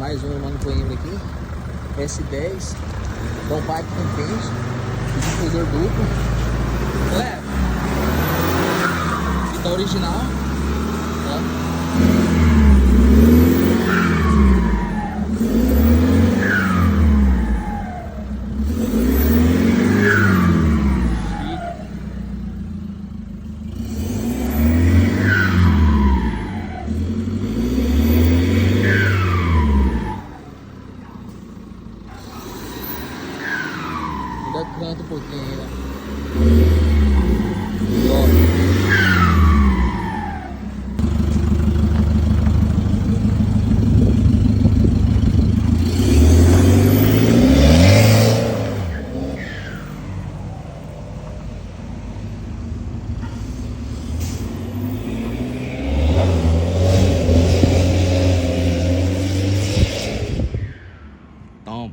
Mais um MANO Coimbra aqui. S10. Downpipe com pente. Difusor duplo. Galera, fita original. Ó. Ainda canta um pouquinho ainda. Toma.